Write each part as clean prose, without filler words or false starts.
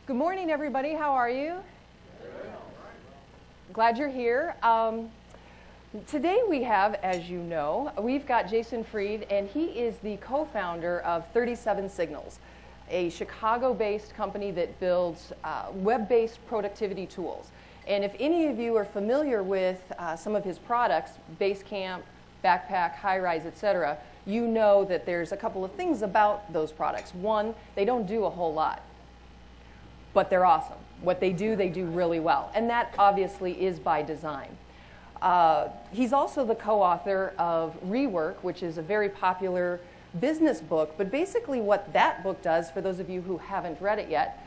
Good morning, everybody. How are you? Glad you're here. Today we have, as you know, we've got Jason Fried, and he is the co-founder of 37 Signals, a Chicago-based company that builds web-based productivity tools. And if any of you are familiar with some of his products, Basecamp, Backpack, High-Rise, etc., you know that there's a couple of things about those products. One, they don't do a whole lot, but they're awesome. What they do really well. And that obviously is by design. He's also the co-author of Rework, which is a very popular business book. But basically what that book does, for those of you who haven't read it yet,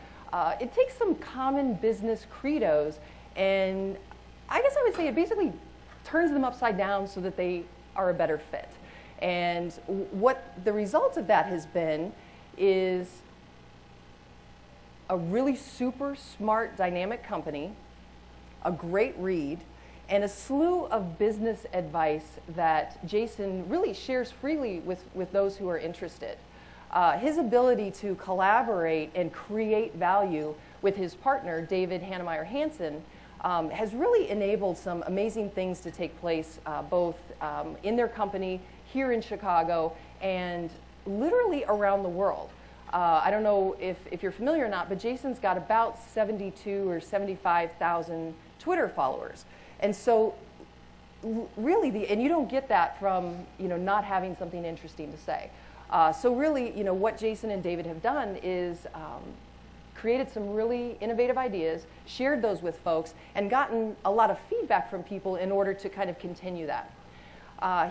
it takes some common business credos, and I guess I would say it basically turns them upside down so that they are a better fit. And what the result of that has been is a really super smart, dynamic company, a great read, and a slew of business advice that Jason really shares freely with those who are interested. His ability to collaborate and create value with his partner, David Hannemeyer Hansen, has really enabled some amazing things to take place both in their company, here in Chicago, and literally around the world. I don't know if you're familiar or not, but Jason's got about 72 or 75,000 Twitter followers. And so really, and you don't get that from not having something interesting to say. So really, what Jason and David have done is created some really innovative ideas, shared those with folks, and gotten a lot of feedback from people in order to kind of continue that.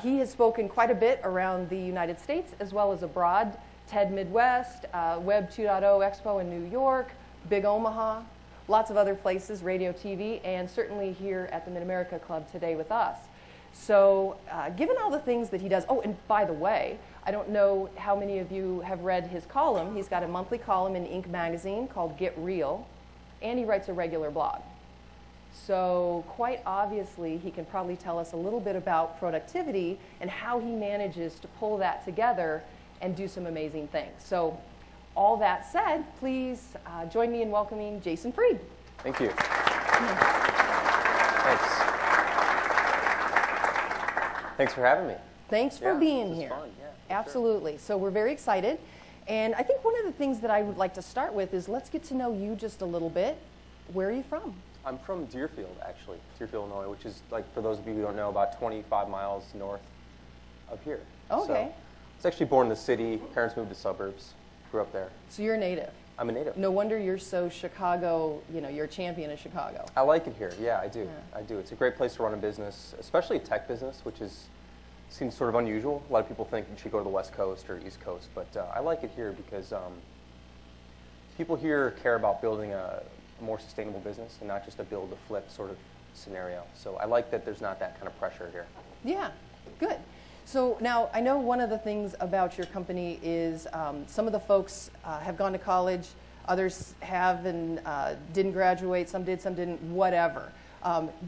He has spoken quite a bit around the United States as well as abroad. TED Midwest, Web 2.0 Expo in New York, Big Omaha, lots of other places, radio, TV, and certainly here at the Mid-America Club today with us. So given all the things that he does, oh, and by the way, I don't know how many of you have read his column. He's got a monthly column in Inc. magazine called Get Real, and he writes a regular blog. So quite obviously, he can probably tell us a little bit about productivity and how he manages to pull that together and do some amazing things. So all that said, please join me in welcoming Jason Fried. Thank you. Thanks for having me. Thanks for being here. Fun. Yeah, absolutely. Sure. So we're very excited. And I think one of the things that I would like to start with is let's get to know you just a little bit. Where are you from? I'm from Deerfield, actually. Deerfield, Illinois, which is, like, for those of you who don't know, about 25 miles north of here. Okay. So, I was actually born in the city. Parents moved to suburbs. Grew up there. So you're a native? I'm a native. No wonder you're so Chicago, you're a champion of Chicago. I like it here. Yeah, I do. Yeah. I do. It's a great place to run a business, especially a tech business, which seems sort of unusual. A lot of people think you should go to the West Coast or East Coast, but I like it here because people here care about building a more sustainable business and not just a build-to-flip sort of scenario. So I like that there's not that kind of pressure here. Yeah, good. So now I know one of the things about your company is some of the folks have gone to college, others have and didn't graduate, some did, some didn't, whatever.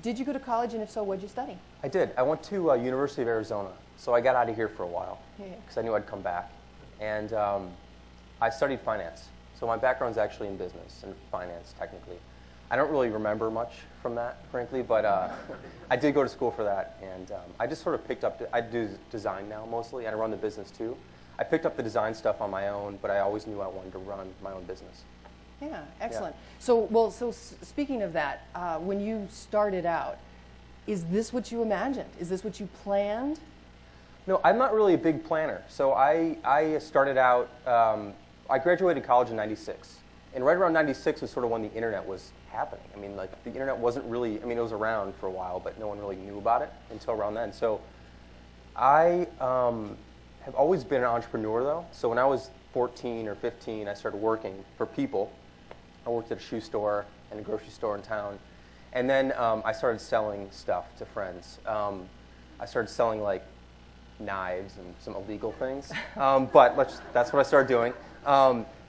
Did you go to college, and if so, what did you study? I did. I went to University of Arizona, so I got out of here for a while because I knew I'd come back. And I studied finance. So my background's actually in business and finance, technically. I don't really remember much from that, frankly, but I did go to school for that, and I just sort of picked up, I do design now mostly, and I run the business too. I picked up the design stuff on my own, but I always knew I wanted to run my own business. Yeah, excellent. Yeah. So speaking of that, when you started out, is this what you imagined? Is this what you planned? No, I'm not really a big planner. So I started out, I graduated college in '96. And right around '96 was sort of when the internet was happening. I mean, like, the internet wasn't really, it was around for a while, but no one really knew about it until around then. So I have always been an entrepreneur, though. So when I was 14 or 15, I started working for people. I worked at a shoe store and a grocery store in town. And then I started selling stuff to friends. I started selling, like, knives and some illegal things. But that's what I started doing.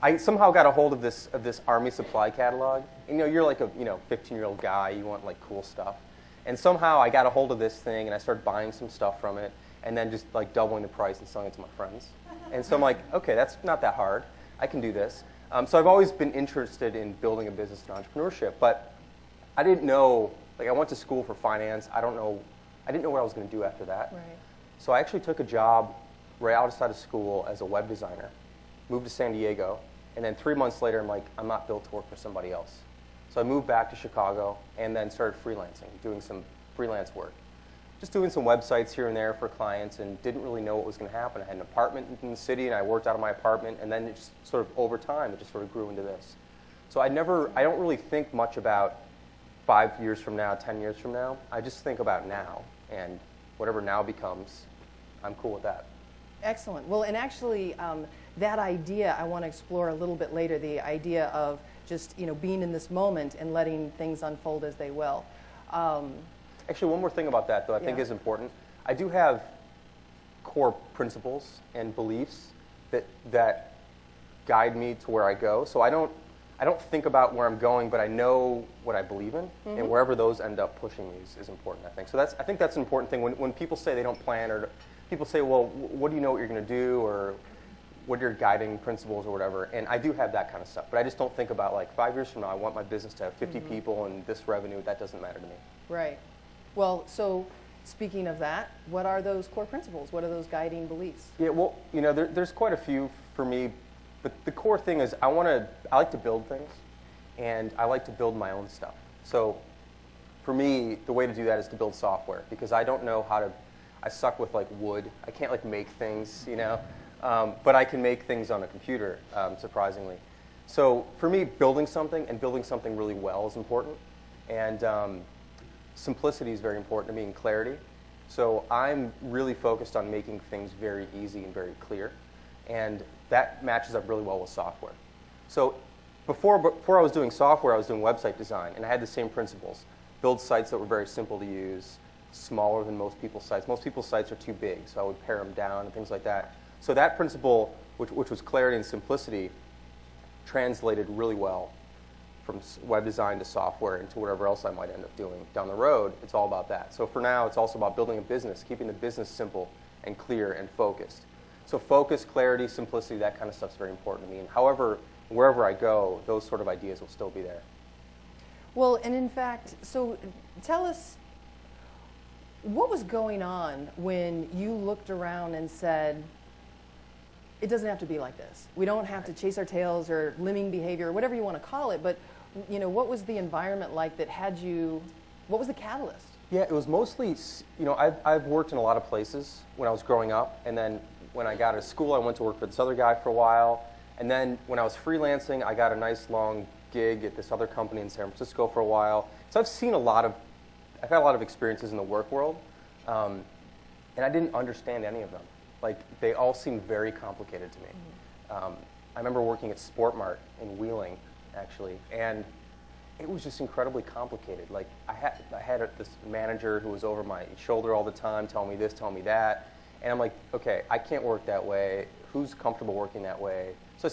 I somehow got a hold of this Army supply catalog. And, you're like a 15-year-old guy. You want, like, cool stuff. And somehow I got a hold of this thing, and I started buying some stuff from it, and then just, like, doubling the price and selling it to my friends. And so I'm like, okay, that's not that hard. I can do this. So I've always been interested in building a business and entrepreneurship, but I didn't know, like I went to school for finance. I didn't know what I was going to do after that. Right. So I actually took a job right outside of school as a web designer, moved to San Diego, and then 3 months later, I'm like, I'm not built to work for somebody else. So I moved back to Chicago and then started freelancing, doing some freelance work. Just doing some websites here and there for clients and didn't really know what was going to happen. I had an apartment in the city and I worked out of my apartment, and then it just sort of over time, it just sort of grew into this. So I don't really think much about 5 years from now, 10 years from now. I just think about now, and whatever now becomes, I'm cool with that. Excellent. Well, and actually, that idea I want to explore a little bit later, the idea of just being in this moment and letting things unfold as they will. Actually, one more thing about that, though, I think is important. I do have core principles and beliefs that guide me to where I go. So I don't think about where I'm going, but I know what I believe in, and wherever those end up pushing me is important, I think. So I think that's an important thing. When people say they don't plan, or people say, well, what do you know what you're going to do, or what are your guiding principles or whatever, and I do have that kind of stuff, but I just don't think about, like, 5 years from now, I want my business to have 50 people and this revenue. That doesn't matter to me. Right. Well, so speaking of that, what are those core principles? What are those guiding beliefs? Yeah, well, there's quite a few for me, but the core thing is I like to build things, and I like to build my own stuff. So for me, the way to do that is to build software, because I don't know I suck with, like, wood. I can't, like, make things, but I can make things on a computer, surprisingly. So for me, building something and building something really well is important, and simplicity is very important to me, and clarity. So I'm really focused on making things very easy and very clear, and that matches up really well with software. So before I was doing software, I was doing website design, and I had the same principles. Build sites that were very simple to use, smaller than most people's sites. Most people's sites are too big, so I would pare them down and things like that. So that principle, which was clarity and simplicity, translated really well from web design to software and to whatever else I might end up doing down the road. It's all about that. So for now, it's also about building a business, keeping the business simple and clear and focused. So focus, clarity, simplicity, that kind of stuff's very important to me. And wherever I go, those sort of ideas will still be there. Well, and in fact, so tell us, what was going on when you looked around and said, it doesn't have to be like this. We don't have to chase our tails or lemming behavior or whatever you want to call it, but what was the environment like that had you, what was the catalyst? Yeah, it was mostly, I've worked in a lot of places when I was growing up, and then when I got out of school, I went to work for this other guy for a while, and then when I was freelancing, I got a nice long gig at this other company in San Francisco for a while. So I've had a lot of experiences in the work world, and I didn't understand any of them. Like, they all seemed very complicated to me. I remember working at Sport Mart in Wheeling, actually, and it was just incredibly complicated. Like, I had this manager who was over my shoulder all the time, telling me this, telling me that, and I'm like, okay, I can't work that way. Who's comfortable working that way? So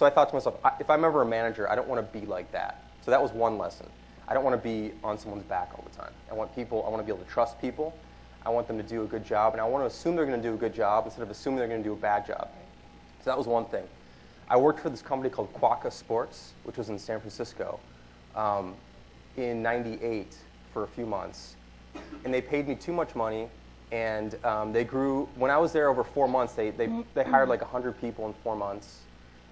I thought to myself, if I'm ever a manager, I don't want to be like that. So that was one lesson. I don't want to be on someone's back all the time. I want to be able to trust people. I want them to do a good job, and I want to assume they're going to do a good job instead of assuming they're going to do a bad job. So that was one thing. I worked for this company called Quokka Sports, which was in San Francisco, in '98 for a few months, and they paid me too much money, and they grew. When I was there over 4 months, they hired like 100 people in 4 months,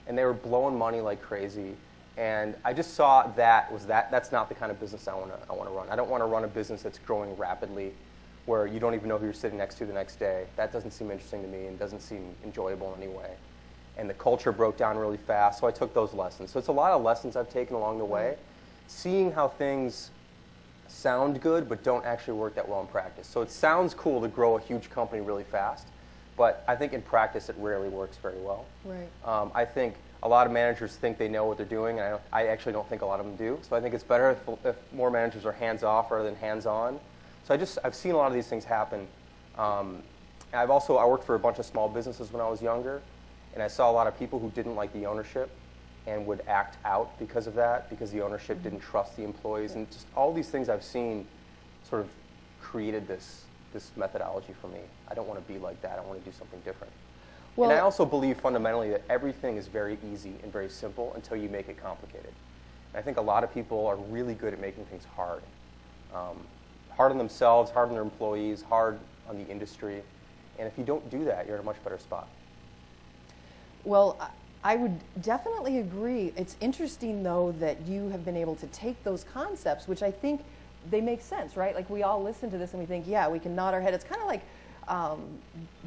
and they were blowing money like crazy. And I just saw that's not the kind of business I want to run. I don't want to run a business that's growing rapidly, where you don't even know who you're sitting next to the next day. That doesn't seem interesting to me and doesn't seem enjoyable in any way. And the culture broke down really fast, so I took those lessons. So it's a lot of lessons I've taken along the way, seeing how things sound good but don't actually work that well in practice. So it sounds cool to grow a huge company really fast, but I think in practice it rarely works very well. Right. I think a lot of managers think they know what they're doing, and I actually don't think a lot of them do. So I think it's better if more managers are hands-off rather than hands-on. So I've seen a lot of these things happen. I worked for a bunch of small businesses when I was younger, and I saw a lot of people who didn't like the ownership and would act out because of that, because the ownership didn't trust the employees. And just all these things I've seen sort of created this methodology for me. I don't want to be like that. I want to do something different. And I also believe fundamentally that everything is very easy and very simple until you make it complicated. And I think a lot of people are really good at making things hard. Hard on themselves, hard on their employees, hard on the industry. And if you don't do that, you're in a much better spot. Well, I would definitely agree. It's interesting, though, that you have been able to take those concepts, which I think they make sense, right? Like, we all listen to this and we think, yeah, we can nod our head. It's kind of like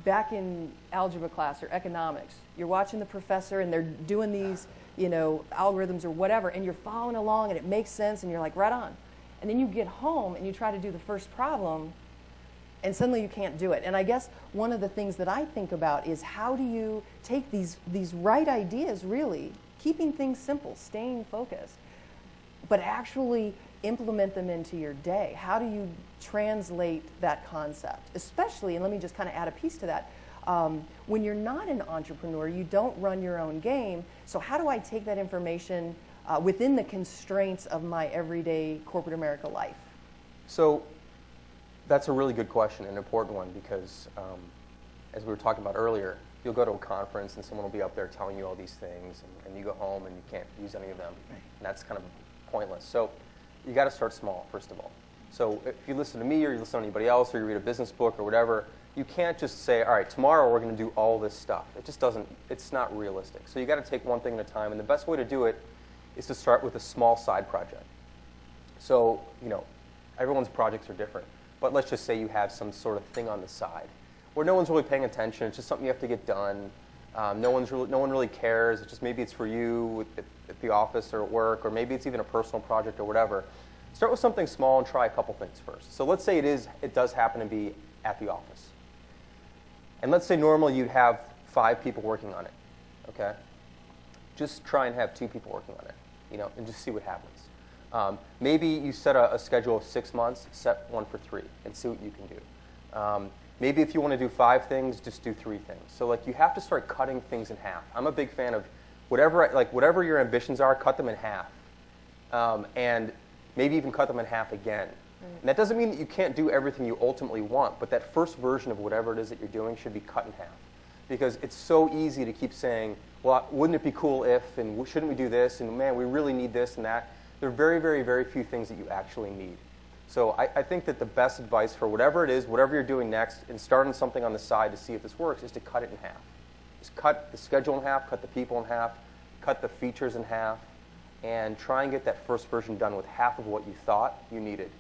back in algebra class or economics. You're watching the professor and they're doing these, algorithms or whatever, and you're following along and it makes sense and you're like, right on. And then you get home and you try to do the first problem and suddenly you can't do it. And I guess one of the things that I think about is how do you take these right ideas, really, keeping things simple, staying focused, but actually implement them into your day? How do you translate that concept? Especially, and let me just kind of add a piece to that, when you're not an entrepreneur, you don't run your own game, so how do I take that information within the constraints of my everyday corporate America life? So that's a really good question, an important one, because as we were talking about earlier, you'll go to a conference and someone will be up there telling you all these things, and you go home and you can't use any of them, and that's kind of pointless. So you got to start small, first of all. So if you listen to me or you listen to anybody else or you read a business book or whatever, you can't just say, all right, tomorrow we're going to do all this stuff. It just doesn't, it's not realistic. So you got to take one thing at a time, and the best way to do it is to start with a small side project. So, everyone's projects are different, but let's just say you have some sort of thing on the side where no one's really paying attention. It's just something you have to get done. No one really cares. It's just maybe it's for you at the office or at work, or maybe it's even a personal project or whatever. Start with something small and try a couple things first. So let's say it does happen to be at the office. And let's say normally you'd have 5 people working on it, okay? Just try and have 2 people working on it, and just see what happens. Maybe you set a schedule of 6 months, set one for 3, and see what you can do. Maybe if you want to do 5 things, just do 3 things. So you have to start cutting things in half. I'm a big fan of whatever your ambitions are, cut them in half. And maybe even cut them in half again. And that doesn't mean that you can't do everything you ultimately want, but that first version of whatever it is that you're doing should be cut in half. Because it's so easy to keep saying, well, wouldn't it be cool if, and shouldn't we do this, and man, we really need this and that. There are very, very, very few things that you actually need. So I think that the best advice for whatever it is, whatever you're doing next, and starting something on the side to see if this works, is to cut it in half. Just cut the schedule in half, cut the people in half, cut the features in half, and try and get that first version done with half of what you thought you needed.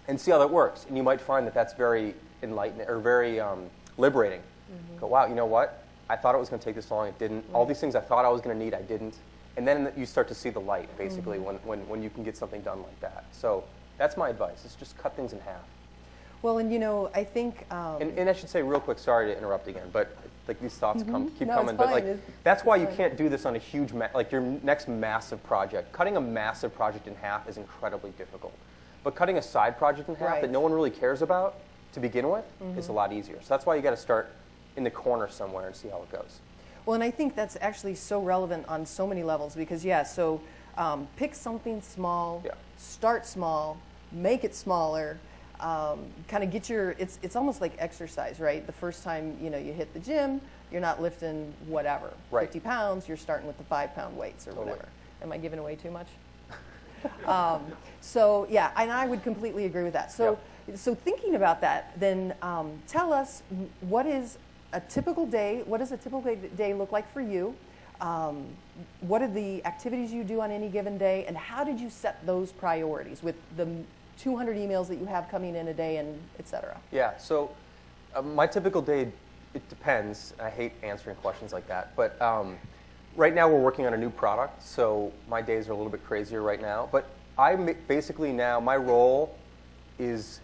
And see how that works. And you might find that that's very enlightening or very liberating. Mm-hmm. Go, wow, you know what? I thought it was going to take this long. It didn't. All these things I thought I was going to need, I didn't. And then you start to see the light, basically, when you can get something done like that. So that's my advice. Is just cut things in half. Well, and I think... And I should say real quick, sorry to interrupt again, but these thoughts keep coming. It's fine. But that's why you can't do this on a huge, your next massive project. Cutting a massive project in half is incredibly difficult. But cutting a side project in half that no one really cares about to begin with is a lot easier. So that's why you got to start in the corner somewhere and see how it goes. Well, and I think that's actually so relevant on so many levels because, pick something small, start small, make it smaller, kind of get it's almost like exercise, right? The first time, you hit the gym, you're not lifting whatever, 50 pounds, you're starting with the 5-pound weights or whatever. Am I giving away too much? And I would completely agree with that. So thinking about that, then tell us what is a typical day? What does a typical day look like for you? What are the activities you do on any given day, and how did you set those priorities with the 200 emails that you have coming in a day, and et cetera? Yeah. So my typical day, it depends. I hate answering questions like that, but. Right now we're working on a new product, so my days are a little bit crazier right now. But basically now, my role is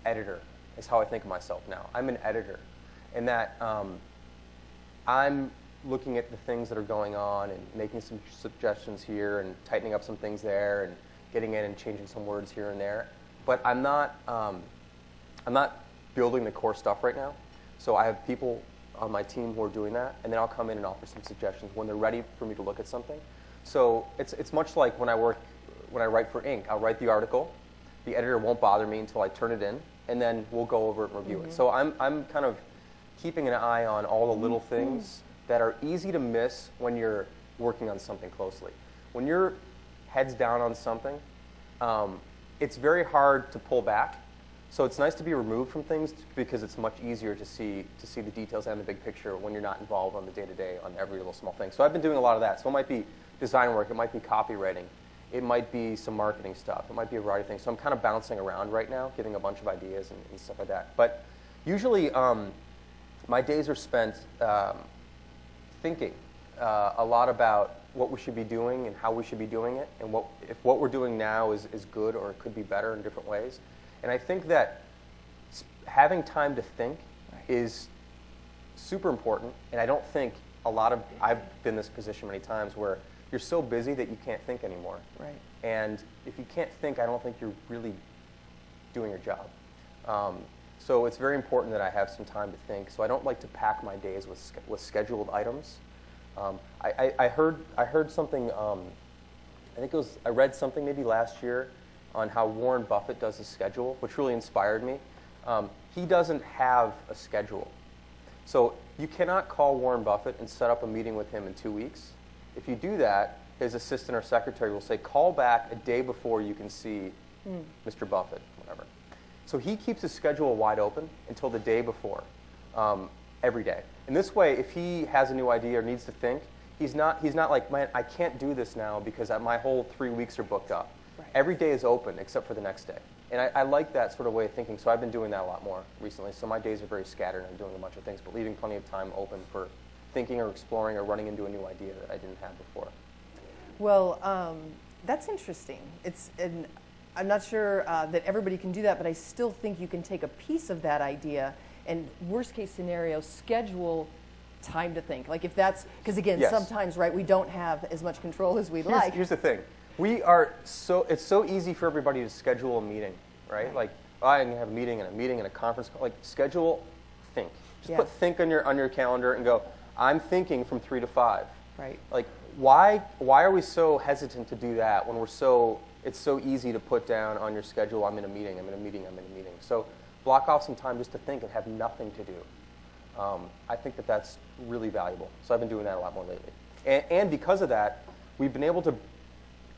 editor, is how I think of myself now. I'm an editor, in that I'm looking at the things that are going on and making some suggestions here and tightening up some things there and getting in and changing some words here and there. But I'm not building the core stuff right now. So I have people on my team who are doing that, and then I'll come in and offer some suggestions when they're ready for me to look at something. So it's much like when I write for Inc. I'll write the article, the editor won't bother me until I turn it in, and then we'll go over it and review it. So I'm kind of keeping an eye on all the little things that are easy to miss when you're working on something closely. When your head's down on something, it's very hard to pull back. So it's nice to be removed from things because it's much easier to see the details and the big picture when you're not involved on the day-to-day on every little small thing. So I've been doing a lot of that. So it might be design work, it might be copywriting, it might be some marketing stuff, it might be a variety of things. So I'm kind of bouncing around right now, giving a bunch of ideas and stuff like that. But usually my days are spent thinking a lot about what we should be doing and how we should be doing it, and if what we're doing now is good or it could be better in different ways. And I think that having time to think is super important. And I don't think I've been in this position many times where you're so busy that you can't think anymore. Right. And if you can't think, I don't think you're really doing your job. So it's very important that I have some time to think. So I don't like to pack my days with scheduled items. I heard something. I read something maybe last year on how Warren Buffett does his schedule, which really inspired me. He doesn't have a schedule. So you cannot call Warren Buffett and set up a meeting with him in 2 weeks. If you do that, his assistant or secretary will say, call back a day before you can see Mr. Buffett, whatever. So he keeps his schedule wide open until the day before, every day. And this way, if he has a new idea or needs to think, he's not like, man, I can't do this now because my whole 3 weeks are booked up. Right. Every day is open except for the next day. And I like that sort of way of thinking, so I've been doing that a lot more recently. So my days are very scattered and I'm doing a bunch of things, but leaving plenty of time open for thinking or exploring or running into a new idea that I didn't have before. Well, that's interesting. I'm not sure that everybody can do that, but I still think you can take a piece of that idea and, worst case scenario, schedule time to think. Like if that's, because again, Yes. sometimes, right, we don't have as much control as we'd like. Here's the thing. It's so easy for everybody to schedule a meeting, right? Like, I can have a meeting and a conference call. Like, schedule, think. Just put think on your calendar and go, I'm thinking from 3 to 5. Right. Like, why are we so hesitant to do that when it's so easy to put down on your schedule, I'm in a meeting, I'm in a meeting, I'm in a meeting. So block off some time just to think and have nothing to do. I think that that's really valuable. So I've been doing that a lot more lately. And because of that, we've been able to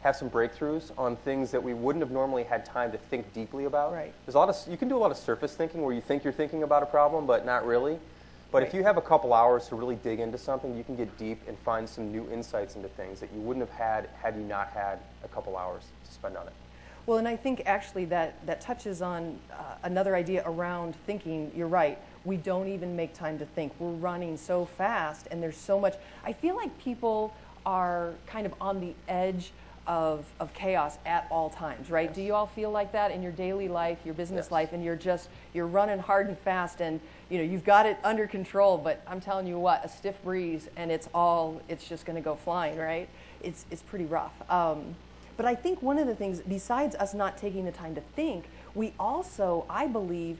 have some breakthroughs on things that we wouldn't have normally had time to think deeply about. Right. You can do a lot of surface thinking where you think you're thinking about a problem, but not really. But Right. if you have a couple hours to really dig into something, you can get deep and find some new insights into things that you wouldn't have had you not had a couple hours to spend on it. Well, and I think actually that touches on another idea around thinking. You're right. We don't even make time to think. We're running so fast, and there's so much. I feel like people are kind of on the edge of chaos at all times, right? Yes. Do you all feel like that in your daily life, your business Yes. life, and you're running hard and fast, and you've got it under control, but I'm telling you what, a stiff breeze, and it's just going to go flying, right? It's pretty rough. But I think one of the things, besides us not taking the time to think, we also, I believe,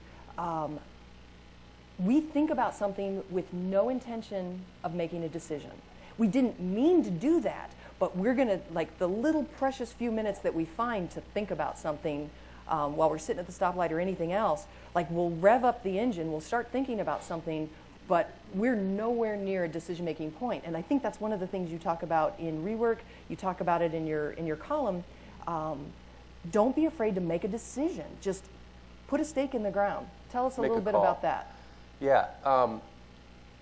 we think about something with no intention of making a decision. We didn't mean to do that, but we're going to, like the little precious few minutes that we find to think about something while we're sitting at the stoplight or anything else, like we'll rev up the engine, we'll start thinking about something, but we're nowhere near a decision-making point. And I think that's one of the things you talk about in Rework, you talk about it in your column. Don't be afraid to make a decision. Just put a stake in the ground. Tell us a little bit about that. Yeah.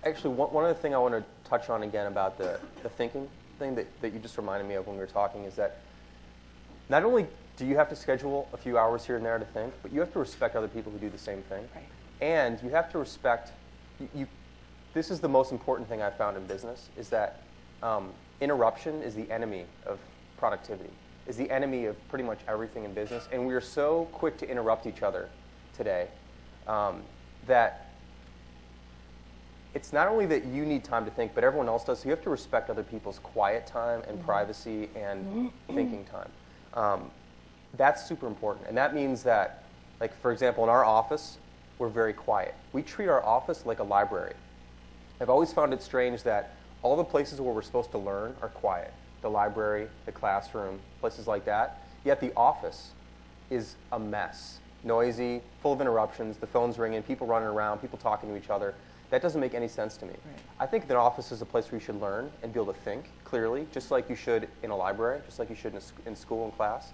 Actually, one other thing I want to touch on again about the thinking thing that you just reminded me of when we were talking is that not only do you have to schedule a few hours here and there to think, but you have to respect other people who do the same thing. Right. And you have to respect, this is the most important thing I've found in business, is that interruption is the enemy of productivity, is the enemy of pretty much everything in business. And we are so quick to interrupt each other today that it's not only that you need time to think, but everyone else does. So you have to respect other people's quiet time and privacy and thinking time. That's super important. And that means that, like, for example, in our office, we're very quiet. We treat our office like a library. I've always found it strange that all the places where we're supposed to learn are quiet. The library, the classroom, places like that. Yet the office is a mess. Noisy, full of interruptions, the phone's ringing, people running around, people talking to each other. That doesn't make any sense to me. Right. I think that office is a place where you should learn and be able to think clearly, just like you should in a library, just like you should in school and class.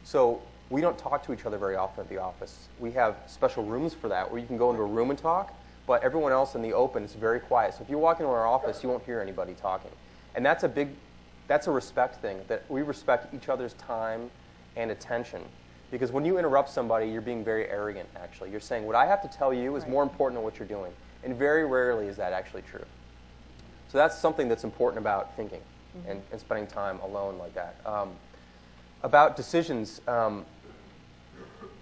So we don't talk to each other very often at the office. We have special rooms for that where you can go into a room and talk, but everyone else in the open is very quiet. So if you walk into our office, you won't hear anybody talking. And that's a respect thing, that we respect each other's time and attention. Because when you interrupt somebody, you're being very arrogant, actually. You're saying, what I have to tell you is more important than what you're doing. And very rarely is that actually true. So that's something that's important about thinking and spending time alone like that. About decisions, I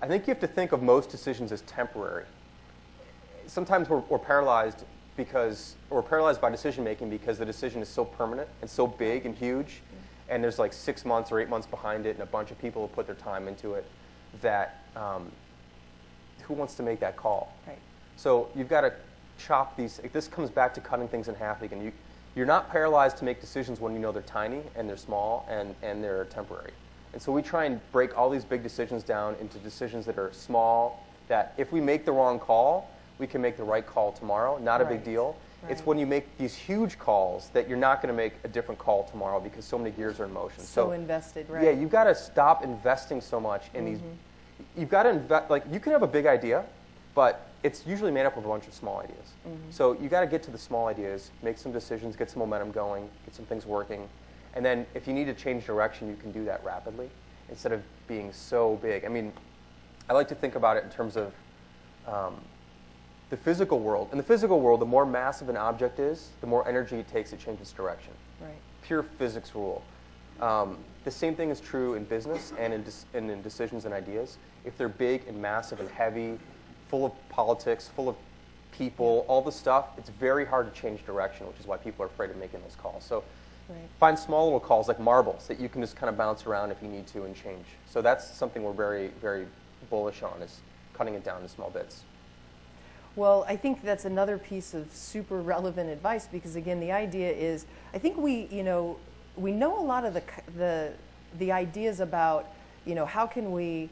think you have to think of most decisions as temporary. Sometimes we're paralyzed by decision making because the decision is so permanent and so big and huge, and there's like 6 months or 8 months behind it, and a bunch of people have put their time into it. That who wants to make that call? Right. So you've got to chop these. This comes back to cutting things in half again. You're not paralyzed to make decisions when you know they're tiny and they're small and they're temporary. And so we try and break all these big decisions down into decisions that are small, that if we make the wrong call, we can make the right call tomorrow. Not a big deal. Right. It's when you make these huge calls that you're not going to make a different call tomorrow because so many gears are in motion. So invested, right? Yeah, you've got to stop investing so much in these. You've got to invest. Like, you can have a big idea, but it's usually made up of a bunch of small ideas. So you got to get to the small ideas, make some decisions, get some momentum going, get some things working, and then if you need to change direction, you can do that rapidly instead of being so big. I mean, I like to think about it in terms of the physical world. In the physical world, the more massive an object is, the more energy it takes to change its direction. Right. Pure physics rule. The same thing is true in business and in decisions and ideas. If they're big and massive and heavy, full of politics, full of people, all the stuff, it's very hard to change direction, which is why people are afraid of making those calls. So find small little calls like marbles that you can just kind of bounce around if you need to and change. So that's something we're very, very bullish on, is cutting it down to small bits. Well, I think that's another piece of super relevant advice because, again, the idea is, I think we know a lot of the ideas about, how can we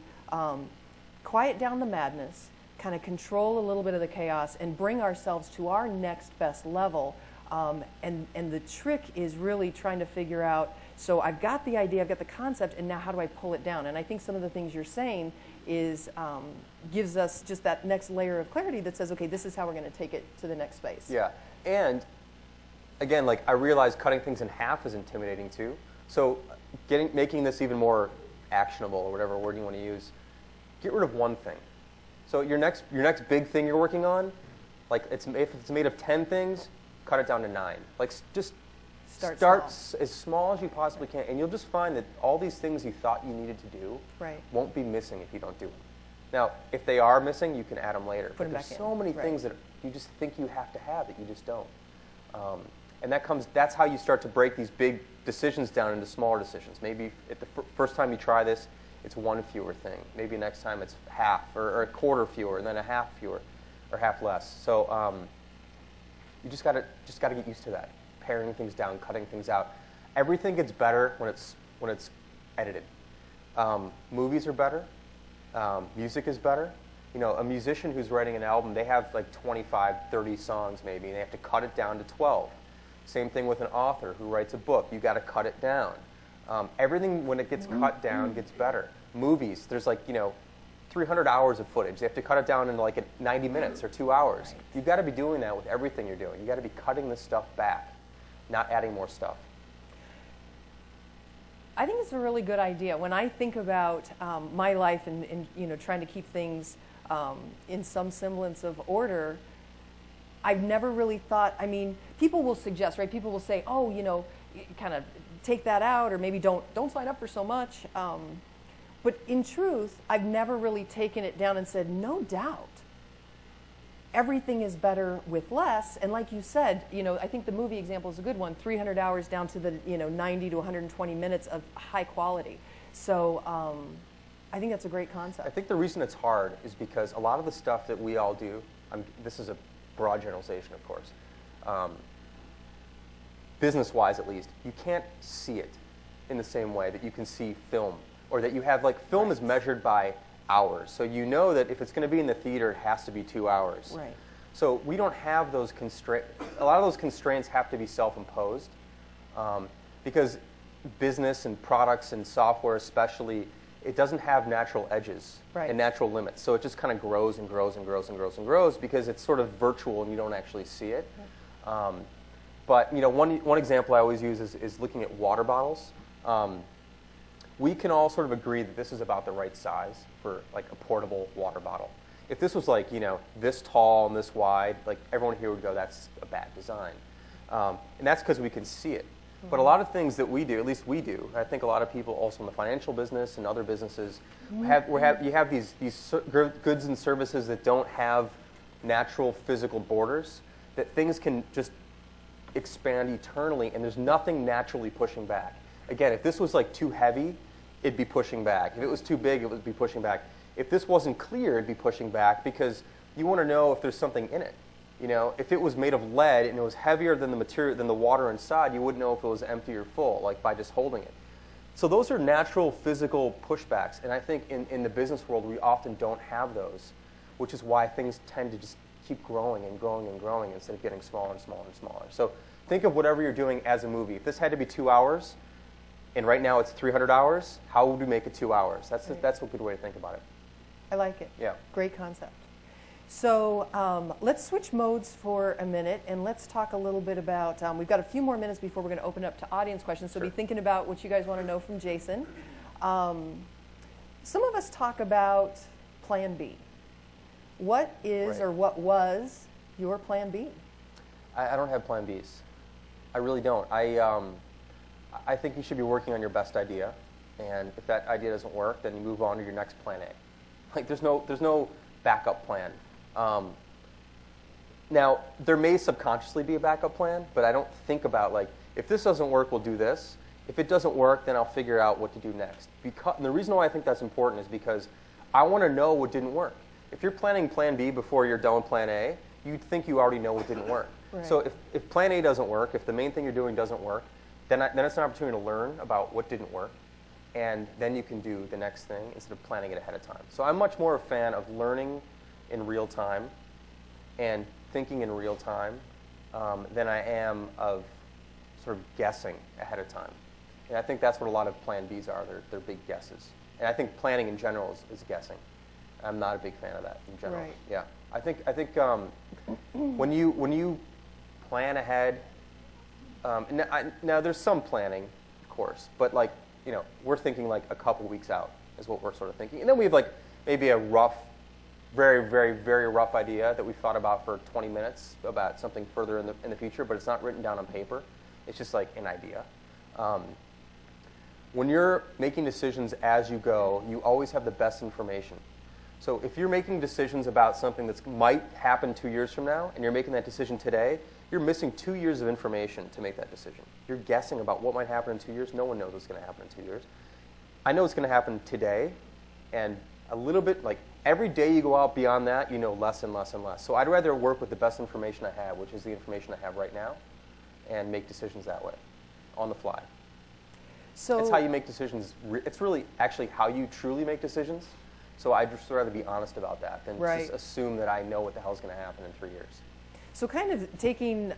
quiet down the madness, kind of control a little bit of the chaos, and bring ourselves to our next best level. And the trick is really trying to figure out, so I've got the idea, I've got the concept, and now how do I pull it down? And I think some of the things you're saying is gives us just that next layer of clarity that says, okay, this is how we're going to take it to the next space. Yeah, and again, like, I realize cutting things in half is intimidating too. So making this even more actionable, or whatever word you want to use, get rid of one thing. So your next big thing you're working on, like, if it's made of 10 things, cut it down to 9. Like, just start as small as you possibly can, and you'll just find that all these things you thought you needed to do won't be missing if you don't do them. Now, if they are missing, you can add them later. But there's so many things that you just think you have to have that you just don't. And that's how you start to break these big decisions down into smaller decisions. Maybe at the first time you try this, it's one fewer thing. Maybe next time it's half, or a quarter fewer, and then a half fewer, or half less. So you just gotta get used to that. Paring things down, cutting things out. Everything gets better when it's edited. Movies are better. Music is better. A musician who's writing an album, they have like 25, 30 songs maybe, and they have to cut it down to 12. Same thing with an author who writes a book. You got to cut it down. Everything, when it gets cut down, gets better. Movies, there's like 300 hours of footage. They have to cut it down into like 90 minutes or 2 hours. Right. You've got to be doing that with everything you're doing. You've got to be cutting this stuff back, not adding more stuff. I think it's a really good idea. When I think about my life and trying to keep things in some semblance of order, I've never really thought, people will suggest, right? People will say, oh, kind of take that out, or maybe don't sign up for so much. But in truth, I've never really taken it down and said, no doubt, everything is better with less. And like you said, I think the movie example is a good one, 300 hours down to the 90 to 120 minutes of high quality. So I think that's a great concept. I think the reason it's hard is because a lot of the stuff that we all do, this is a broad generalization, of course, business-wise at least, you can't see it in the same way that you can see film, or that you have, like, film is measured by hours. So you know that if it's going to be in the theater, it has to be 2 hours. Right. So we don't have those constraints. A lot of those constraints have to be self-imposed because business and products and software especially, it doesn't have natural edges and natural limits. So it just kind of grows and grows and grows and grows and grows because it's sort of virtual and you don't actually see it. But one example I always use is looking at water bottles. We can all sort of agree that this is about the right size for like a portable water bottle. If this was like this tall and this wide, like everyone here would go, that's a bad design. And that's because we can see it. But a lot of things that we do, at least we do, I think a lot of people also in the financial business and other businesses, you have these goods and services that don't have natural physical borders, that things can just expand eternally, and there's nothing naturally pushing back. Again, if this was like too heavy, it'd be pushing back. If it was too big, it would be pushing back. If this wasn't clear, it'd be pushing back because you want to know if there's something in it. If it was made of lead and it was heavier than the material, than the water inside, you wouldn't know if it was empty or full, like by just holding it. So those are natural physical pushbacks, and I think in the business world we often don't have those, which is why things tend to just keep growing and growing and growing instead of getting smaller and smaller and smaller. So think of whatever you're doing as a movie. If this had to be 2 hours, and right now it's 300 hours, how would we make it 2 hours? That's a good way to think about it. I like it. Yeah. Great concept. So let's switch modes for a minute, and let's talk a little bit about, we've got a few more minutes before we're going to open up to audience questions, so Sure. be thinking about what you guys want to know from Jason. Some of us talk about Plan B. What is or what was your Plan B? I don't have Plan Bs. I really don't. I think you should be working on your best idea, and if that idea doesn't work, then you move on to your next Plan A. Like there's no backup plan. Now, there may subconsciously be a backup plan, but I don't think about like, if this doesn't work, we'll do this. If it doesn't work, then I'll figure out what to do next. And the reason why I think that's important is because I want to know what didn't work. If you're planning Plan B before you're done with Plan A, you'd think you already know what didn't work. Right. So if Plan A doesn't work, if the main thing you're doing doesn't work, then it's an opportunity to learn about what didn't work, and then you can do the next thing instead of planning it ahead of time. So I'm much more a fan of learning in real time and thinking in real time than I am of sort of guessing ahead of time. And I think that's what a lot of Plan Bs are. They're big guesses. And I think planning in general is guessing. I'm not a big fan of that in general. Right. Yeah. I think when you plan ahead, now there's some planning, of course, but like we're thinking like a couple weeks out is what we're sort of thinking, and then we have like maybe a rough, very very very rough idea that we've thought about for 20 minutes about something further in the future, but it's not written down on paper. It's just like an idea. When you're making decisions as you go, you always have the best information. So if you're making decisions about something that might happen 2 years from now, and you're making that decision today, you're missing 2 years of information to make that decision. You're guessing about what might happen in 2 years. No one knows what's going to happen in 2 years. I know what's going to happen today, and a little bit, like every day you go out beyond that, you know less and less and less. So I'd rather work with the best information I have, which is the information I have right now, and make decisions that way, on the fly. So it's how you make decisions. It's really actually how you truly make decisions. So I'd just rather be honest about that than just assume that I know what the hell's going to happen in 3 years. So kind of taking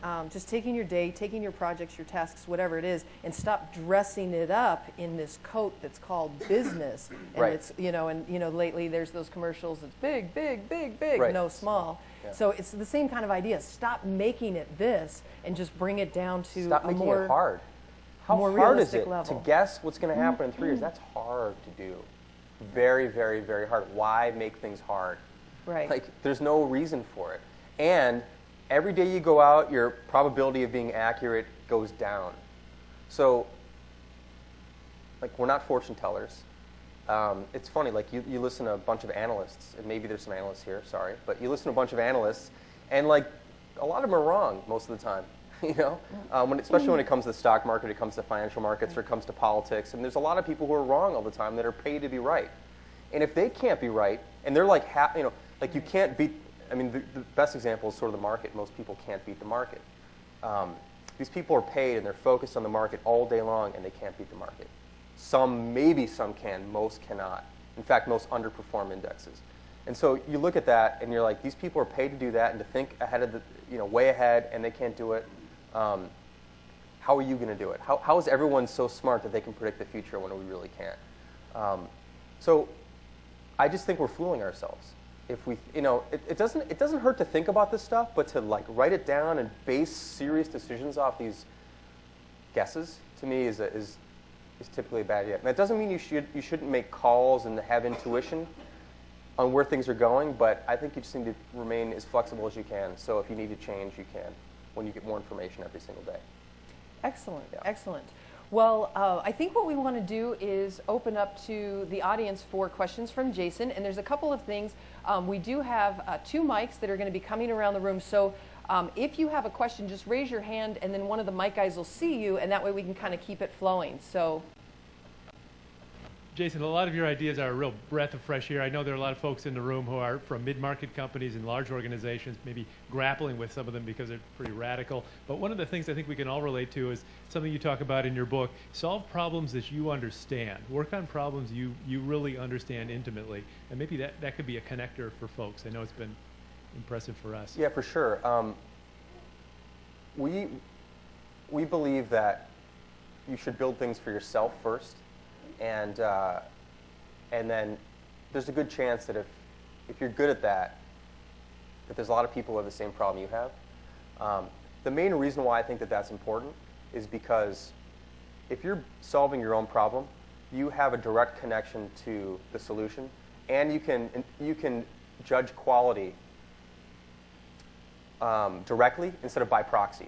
your day, taking your projects, your tasks, whatever it is, and stop dressing it up in this coat that's called business. And it's lately there's those commercials. It's big, big, big, big, no small. Yeah. So it's the same kind of idea. Stop making it this and just bring it down to stop a making more it hard. How more hard is realistic it level. to guess what's going to happen in 3 years? That's hard to do. Very, very, very hard. Why make things hard? Right. Like there's no reason for it. And every day you go out, your probability of being accurate goes down. So, like, we're not fortune tellers. It's funny, like, you listen to a bunch of analysts, and maybe there's some analysts here, sorry, but you listen to a bunch of analysts, and, like, a lot of them are wrong most of the time, especially when it comes to the stock market, it comes to financial markets, or it comes to politics, and there's a lot of people who are wrong all the time that are paid to be right. And if they can't be right, and they're like, you can't beat, the best example is sort of the market. Most people can't beat the market. These people are paid and they're focused on the market all day long and they can't beat the market. Maybe some can, most cannot. In fact, most underperform indexes. And so you look at that and you're like, these people are paid to do that and to think ahead of way ahead, and they can't do it. How are you going to do it? How is everyone so smart that they can predict the future when we really can't? So I just think we're fooling ourselves. If we, it doesn't hurt to think about this stuff, but to like write it down and base serious decisions off these guesses, to me, is typically a bad idea. That doesn't mean you shouldn't make calls and have intuition on where things are going, but I think you just need to remain as flexible as you can. So if you need to change, you can when you get more information every single day. Excellent, Yeah. excellent. Well, I think what we want to do is open up to the audience for questions from Jason, and there's a couple of things. We do have 2 mics that are going to be coming around the room, so if you have a question, just raise your hand, and then one of the mic guys will see you, and that way we can kind of keep it flowing. So, Jason, a lot of your ideas are a real breath of fresh air. I know there are a lot of folks in the room who are from mid-market companies and large organizations, maybe grappling with some of them because they're pretty radical. But one of the things I think we can all relate to is something you talk about in your book: solve problems that you understand. Work on problems you really understand intimately. And maybe that could be a connector for folks. I know it's been impressive for us. Yeah, for sure. We believe that you should build things for yourself first. And then there's a good chance that if you're good at that there's a lot of people who have the same problem you have. The main reason why I think that that's important is because if you're solving your own problem, you have a direct connection to the solution, and you can judge quality directly instead of by proxy.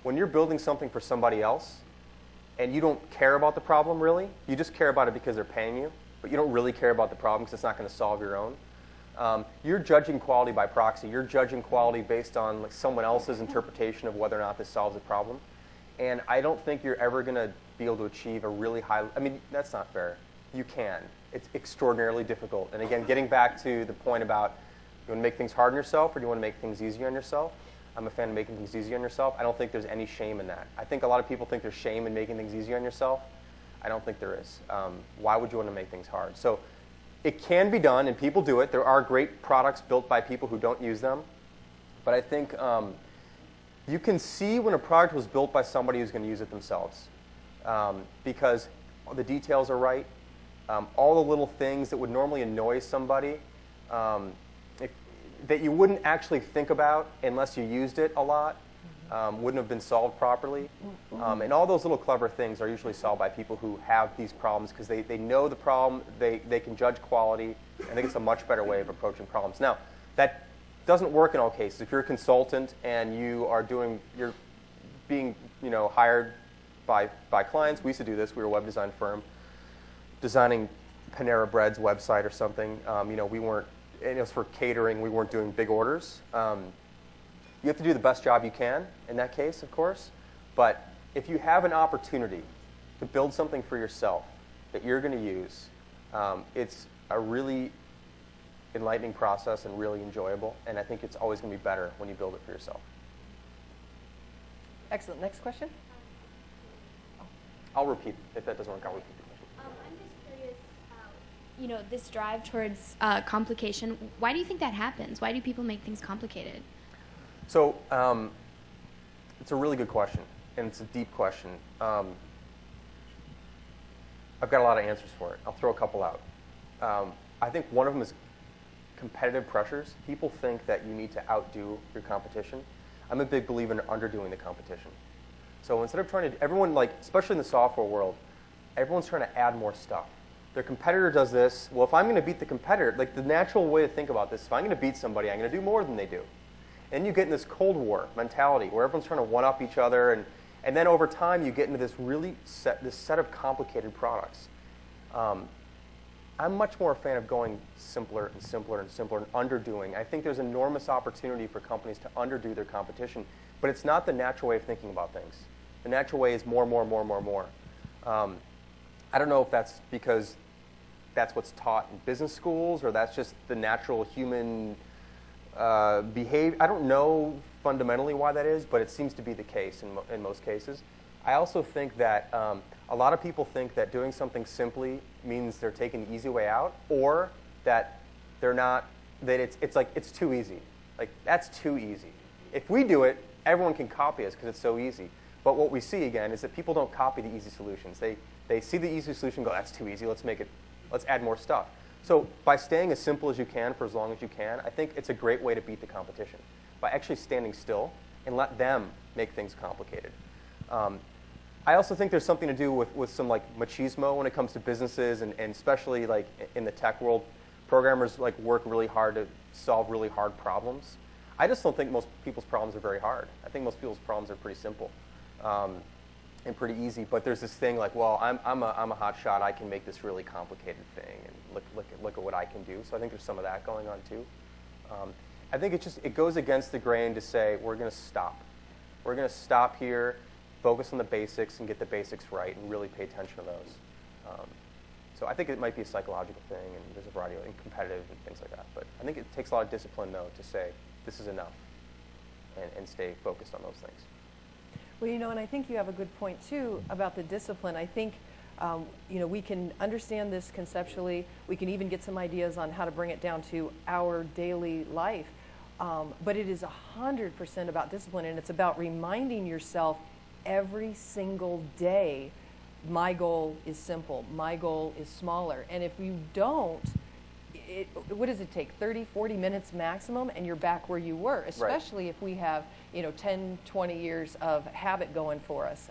When you're building something for somebody else, and you don't care about the problem really, you just care about it because they're paying you, but you don't really care about the problem because it's not going to solve your own. You're judging quality by proxy. You're judging quality based on like someone else's interpretation of whether or not this solves a problem. And I don't think you're ever going to be able to achieve a really high, that's not fair. You can. It's extraordinarily difficult. And again, getting back to the point about, you want to make things hard on yourself or do you want to make things easier on yourself? I'm a fan of making things easy on yourself. I don't think there's any shame in that. I think a lot of people think there's shame in making things easy on yourself. I don't think there is. Why would you want to make things hard? So it can be done, and people do it. There are great products built by people who don't use them. But I think you can see when a product was built by somebody who's going to use it themselves, because the details are right. All the little things that would normally annoy somebody, that you wouldn't actually think about unless you used it a lot, wouldn't have been solved properly. And all those little clever things are usually solved by people who have these problems because they know the problem, they can judge quality. I think it's a much better way of approaching problems. Now, that doesn't work in all cases. If you're a consultant and you're being hired by clients, we used to do this. We were a web design firm designing Panera Bread's website or something. We weren't, and it was for catering. We weren't doing big orders. You have to do the best job you can in that case, of course. But if you have an opportunity to build something for yourself that you're going to use, it's a really enlightening process and really enjoyable. And I think it's always going to be better when you build it for yourself. excellent. Next question? I'll repeat. If that doesn't work, I'll repeat the question. I'm just curious, this drive towards complication, why do you think that happens? Why do people make things complicated? So it's a really good question, and it's a deep question. I've got a lot of answers for it. I'll throw a couple out. I think one of them is competitive pressures. People think that you need to outdo your competition. I'm a big believer in underdoing the competition. So instead of trying to, everyone, especially in the software world, everyone's trying to add more stuff. Their competitor does this. Well, if I'm going to beat the competitor, the natural way to think about this, if I'm going to beat somebody, I'm going to do more than they do. And you get in this Cold War mentality where everyone's trying to one-up each other, and then over time you get into this set of complicated products. I'm much more a fan of going simpler and simpler and simpler and underdoing. I think there's enormous opportunity for companies to underdo their competition, but it's not the natural way of thinking about things. The natural way is more, more, more, more, more. I don't know if that's because that's what's taught in business schools or that's just the natural human behavior. I don't know fundamentally why that is, but it seems to be the case in most cases. I also think that a lot of people think that doing something simply means they're taking the easy way out, or that they're not that it's like it's too easy. Like that's too easy. If we do it, everyone can copy us because it's so easy. But what we see again is that people don't copy the easy solutions. They see the easy solution and go, that's too easy, let's add more stuff. So by staying as simple as you can for as long as you can, I think it's a great way to beat the competition. By actually standing still and let them make things complicated. I also think there's something to do with some like machismo when it comes to businesses, and especially like in the tech world, programmers like work really hard to solve really hard problems. I just don't think most people's problems are very hard. I think most people's problems are pretty simple and pretty easy. But there's this thing like, well, I'm a hot shot. I can make this really complicated thing, and look at what I can do. So I think there's some of that going on too. I think it goes against the grain to say we're going to stop. We're going to stop here, focus on the basics, and get the basics right, and really pay attention to those. So I think it might be a psychological thing, and there's a variety of and competitive and things like that. But I think it takes a lot of discipline, though, to say this is enough and stay focused on those things. Well, and I think you have a good point, too, about the discipline. I think, we can understand this conceptually. We can even get some ideas on how to bring it down to our daily life. But it is 100% about discipline, and it's about reminding yourself every single day, my goal is simple, my goal is smaller. And if you don't, what does it take, 30, 40 minutes maximum, and you're back where you were, especially if we have 10, 20 years of habit going for us.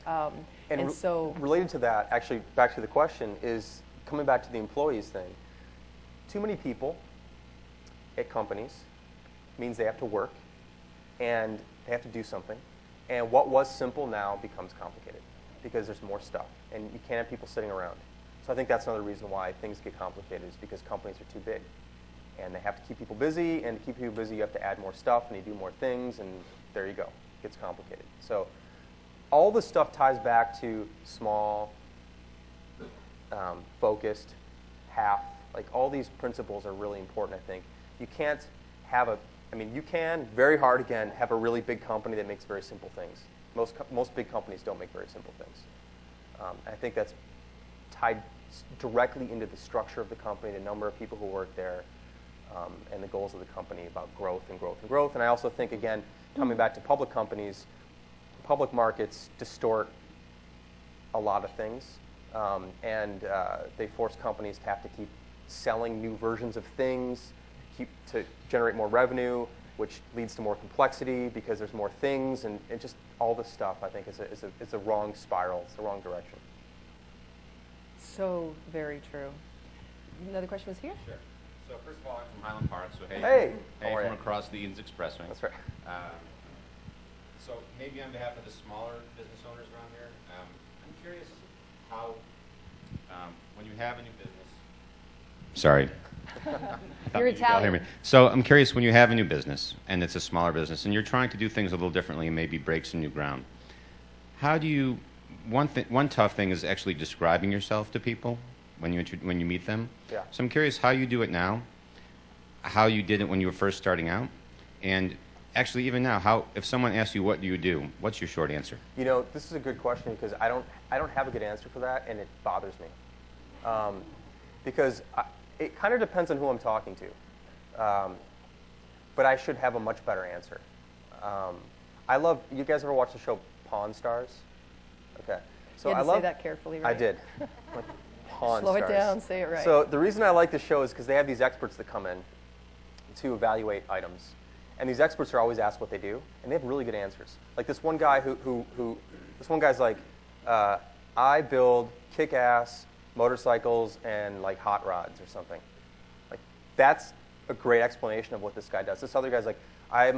And so related to that, actually, back to the question, is coming back to the employees thing. Too many people at companies means they have to work, and they have to do something. And what was simple now becomes complicated because there's more stuff, and you can't have people sitting around. So I think that's another reason why things get complicated, is because companies are too big. And they have to keep people busy, and to keep people busy, you have to add more stuff, and you do more things, and there you go. It gets complicated. So all this stuff ties back to small, focused, like all these principles are really important, I think. You can't have you can, very hard again, have a really big company that makes very simple things. Most big companies don't make very simple things. I think that's tied directly into the structure of the company, the number of people who work there, and the goals of the company about growth and growth and growth. And I also think, again, coming back to public companies, public markets distort a lot of things, and they force companies to have to keep selling new versions of things, to generate more revenue, which leads to more complexity because there's more things, and just all this stuff, I think, is a wrong spiral. It's the wrong direction. So very true. Another question was here? Sure. So first of all, I'm from Highland Park, so Hey, from across the Eden's Expressway. That's right. So maybe on behalf of the smaller business owners around here, I'm curious how, when you have a new business. Sorry. You're Italian. Hear me. So I'm curious, when you have a new business, and it's a smaller business, and you're trying to do things a little differently and maybe break some new ground, how do you, one tough thing is actually describing yourself to people when you meet them. Yeah. So I'm curious how you do it now, how you did it when you were first starting out, and actually even now, if someone asks you what do you do, what's your short answer? This is a good question because I don't have a good answer for that, and it bothers me. Because it kind of depends on who I'm talking to. But I should have a much better answer. You guys ever watch the show Pawn Stars? Okay. So you had to I say that carefully, right? I did. Like, Pawn Slow Stars. it down, say it right. So the reason I like this show is because they have these experts that come in to evaluate items. And these experts are always asked what they do, and they have really good answers. Like this one guy this one guy's like, I build kick-ass motorcycles and like hot rods or something. Like that's a great explanation of what this guy does. This other guy's like, I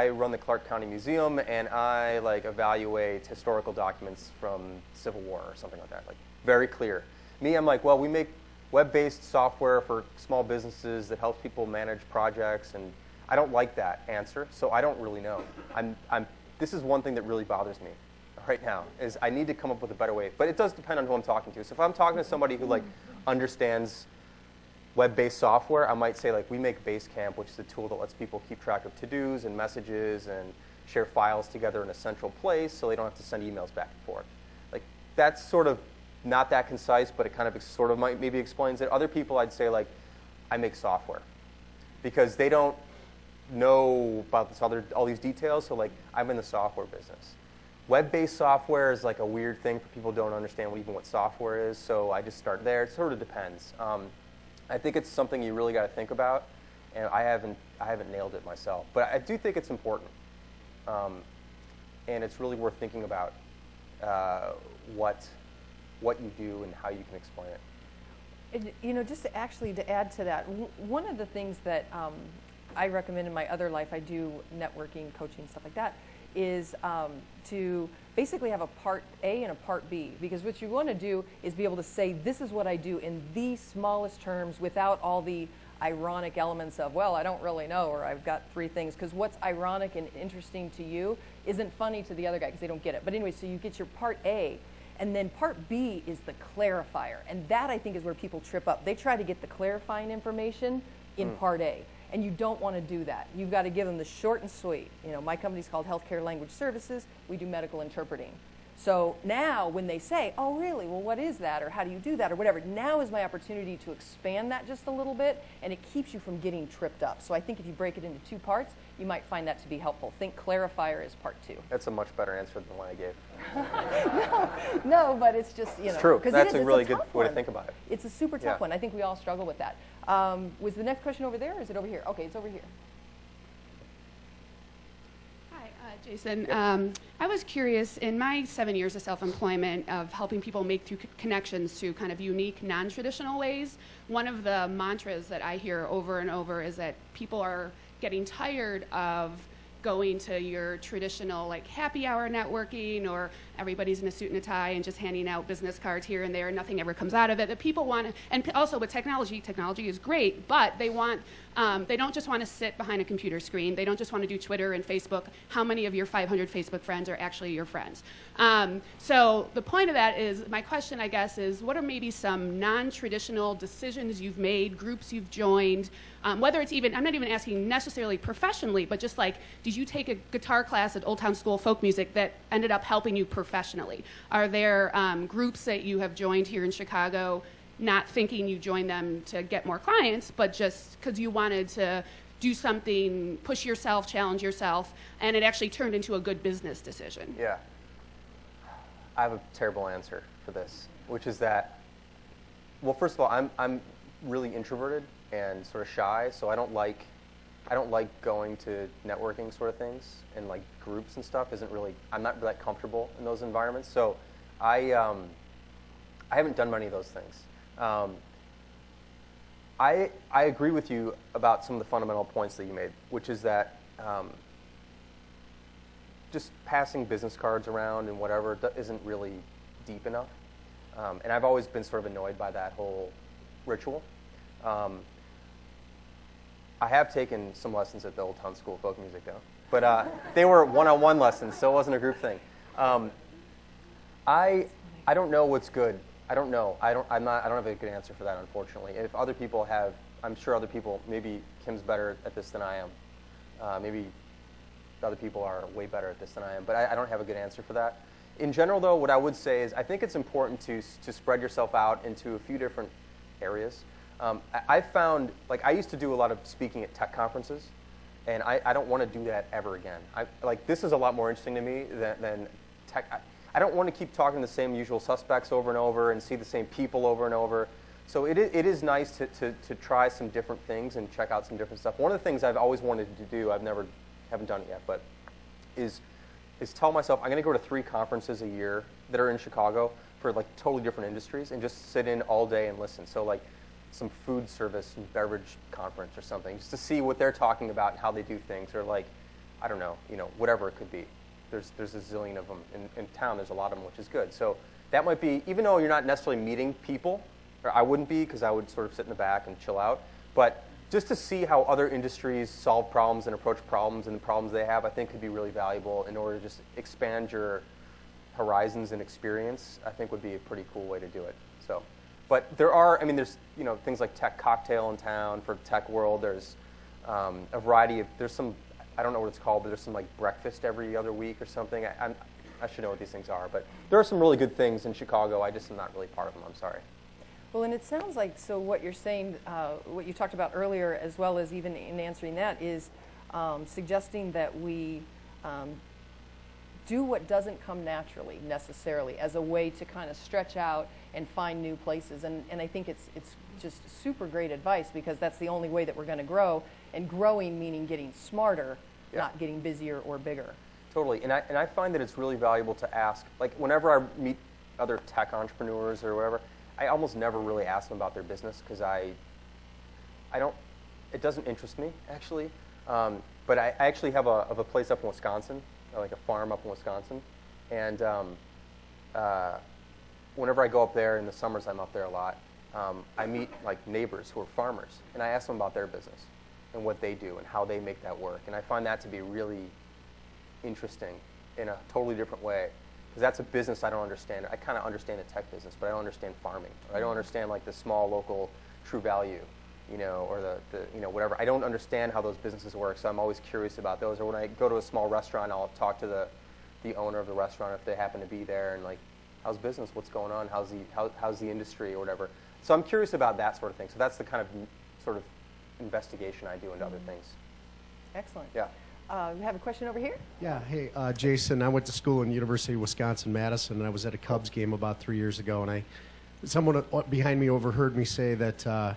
run the Clark County Museum, and I like evaluate historical documents from Civil War or something like that. Like very clear. Me, I'm like, well, we make web-based software for small businesses that helps people manage projects, and I don't like that answer, so I don't really know. This is one thing that really bothers me right now, is I need to come up with a better way. But it does depend on who I'm talking to. So if I'm talking to somebody who like understands web-based software, I might say like we make Basecamp, which is a tool that lets people keep track of to-dos and messages and share files together in a central place so they don't have to send emails back and forth. Like that's sort of not that concise, but it kind of sort of maybe explains it. Other people I'd say like I make software. because they don't know about all these details. So like, I'm in the software business. Web-based software is like a weird thing for people who don't understand what software is. So I just start there. It sort of depends. I think it's something you really got to think about, and I haven't nailed it myself. But I do think it's important, and it's really worth thinking about what you do and how you can explain it. Just to add to that, one of the things that I recommend in my other life, I do networking, coaching, stuff like that, is to basically have a part A and a part B. Because what you want to do is be able to say, this is what I do in the smallest terms without all the ironic elements of, well, I don't really know, or I've got 3 things. Because what's ironic and interesting to you isn't funny to the other guy because they don't get it. But anyway, so you get your part A. And then part B is the clarifier. And that, I think, is where people trip up. They try to get the clarifying information in part A. And you don't want to do that. You've got to give them the short and sweet. My company's called Healthcare Language Services. We do medical interpreting. So now when they say, oh, really? Well, what is that? Or how do you do that? Or whatever. Now is my opportunity to expand that just a little bit. And it keeps you from getting tripped up. So I think if you break it into 2 parts, you might find that to be helpful. Think clarifier is part 2. That's a much better answer than the one I gave. No, but it's just, It's true. That's a really good way to one. think about it. It's a super tough one. I think we all struggle with that. Was the next question over there, or is it over here? Okay, it's over here. Hi, Jason. I was curious, in my 7 years of self-employment of helping people make through connections to kind of unique, non-traditional ways, one of the mantras that I hear over and over is that people are getting tired of going to your traditional like happy hour networking, or everybody's in a suit and a tie and just handing out business cards here and there, nothing ever comes out of it. That people want to, and also with technology is great, but they want, they don't just want to sit behind a computer screen. They don't just want to do Twitter and Facebook. How many of your 500 Facebook friends are actually your friends? So the point of that is, my question, I guess, is what are maybe some non-traditional decisions you've made, groups you've joined, whether it's even, I'm not even asking necessarily professionally, but just like, did you take a guitar class at Old Town School of Folk Music that ended up helping you professionally? Are there groups that you have joined here in Chicago, not thinking you joined them to get more clients, but just because you wanted to do something, push yourself, challenge yourself, and it actually turned into a good business decision? Yeah. I have a terrible answer for this, which is that, well, first of all, I'm really introverted and sort of shy, so I don't like going to networking sort of things, and like groups and stuff I'm not that comfortable in those environments. So I haven't done many of those things. I agree with you about some of the fundamental points that you made, which is that just passing business cards around and whatever isn't really deep enough. And I've always been sort of annoyed by that whole ritual. I have taken some lessons at the Old Town School of Folk Music, though. But they were one-on-one lessons, so it wasn't a group thing. I don't know what's good. I don't know. I don't have a good answer for that, unfortunately. If other people have, I'm sure other people, maybe Kim's better at this than I am. Maybe other people are way better at this than I am. But I don't have a good answer for that. In general, though, what I would say is I think it's important to spread yourself out into a few different areas. I found, like, I used to do a lot of speaking at tech conferences, and I don't want to do that ever again. This is a lot more interesting to me than tech. I don't want to keep talking to the same usual suspects over and over and see the same people over and over. So it is nice to try some different things and check out some different stuff. One of the things I've always wanted to do, haven't done it yet, but is tell myself I'm going to go to 3 conferences a year that are in Chicago for like totally different industries and just sit in all day and listen. So like some food service and beverage conference or something, just to see what they're talking about and how they do things, or like, I don't know, whatever it could be. There's a zillion of them in town. There's a lot of them, which is good. So that might be, even though you're not necessarily meeting people, or I wouldn't be, because I would sort of sit in the back and chill out, but just to see how other industries solve problems and approach problems and the problems they have, I think could be really valuable in order to just expand your horizons and experience. I think would be a pretty cool way to do it. So, but there's things like Tech Cocktail in town for tech world. There's a variety of, there's some, I don't know what it's called, but there's some like breakfast every other week or something. I should know what these things are, but there are some really good things in Chicago. I just am not really part of them. I'm sorry. Well, and it sounds like, so what you're saying, what you talked about earlier, as well as even in answering that, is suggesting that we do what doesn't come naturally necessarily as a way to kind of stretch out and find new places. And I think it's just super great advice, because that's the only way that we're going to grow, and growing meaning getting smarter, not getting busier or bigger. Totally, and I find that it's really valuable to ask, like whenever I meet other tech entrepreneurs or whatever, I almost never really ask them about their business, because I don't, it doesn't interest me actually. But I actually have a place up in Wisconsin, like a farm up in Wisconsin, and whenever I go up there in the summers, I'm up there a lot. I meet like neighbors who are farmers, and I ask them about their business and what they do and how they make that work, and I find that to be really interesting in a totally different way, because that's a business I don't understand. I kind of understand the tech business, but I don't understand farming, or I don't understand like the small local True Value, or the whatever. I don't understand how those businesses work, so I'm always curious about those. Or when I go to a small restaurant, I'll talk to the owner of the restaurant if they happen to be there, and like, how's business? What's going on? How's the industry or whatever? So I'm curious about that sort of thing. So that's the kind of sort of investigation I do into other things. Excellent. Yeah. We have a question over here. Yeah, hey, Jason, I went to school in University of Wisconsin-Madison, and I was at a Cubs game about 3 years ago, and someone behind me overheard me say that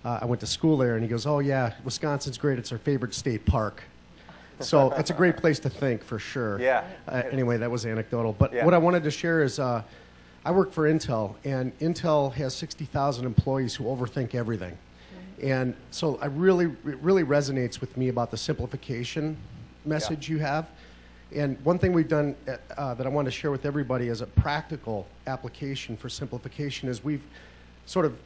I went to school there, and he goes, "Oh yeah, Wisconsin's great. It's our favorite state park." So it's a great place to think, for sure. Yeah. Anyway, that was anecdotal. But Yeah. what I wanted to share is I work for Intel, and Intel has 60,000 employees who overthink everything. And so it really resonates with me about the simplification message you have. And one thing we've done that I want to share with everybody as a practical application for simplification is we've sort of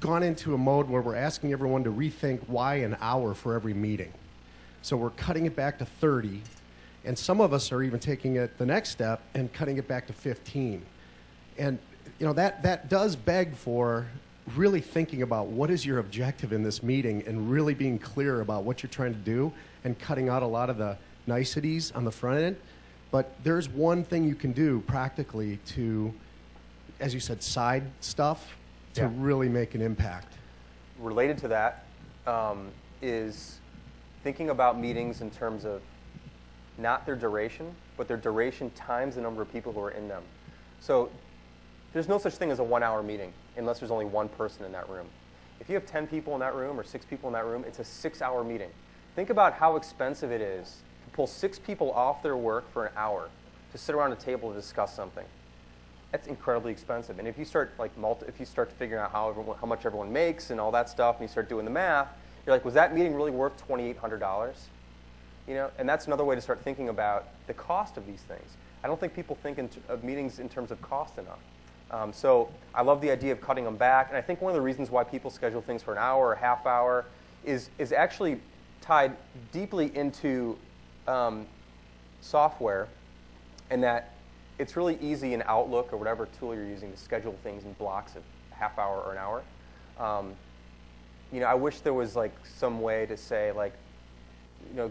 gone into a mode where we're asking everyone to rethink why an hour for every meeting. So we're cutting it back to 30, and some of us are even taking it the next step and cutting it back to 15. And that does beg for really thinking about what is your objective in this meeting, and really being clear about what you're trying to do, and cutting out a lot of the niceties on the front end. But there's one thing you can do practically to, as you said, side stuff to really make an impact. Related to that is thinking about meetings in terms of not their duration, but their duration times the number of people who are in them. So there's no such thing as a 1 hour meeting unless there's only one person in that room. If you have 10 people in that room or 6 people in that room, it's a 6 hour meeting. Think about how expensive it is to pull 6 people off their work for an hour to sit around a table to discuss something. That's incredibly expensive. And if you start figuring out how much everyone makes and all that stuff, and you start doing the math, you're like, was that meeting really worth $2,800? And that's another way to start thinking about the cost of these things. I don't think people think of meetings in terms of cost enough. So I love the idea of cutting them back, and I think one of the reasons why people schedule things for an hour or a half hour is actually tied deeply into software, and that it's really easy in Outlook or whatever tool you're using to schedule things in blocks of a half hour or an hour. I wish there was like some way to say like,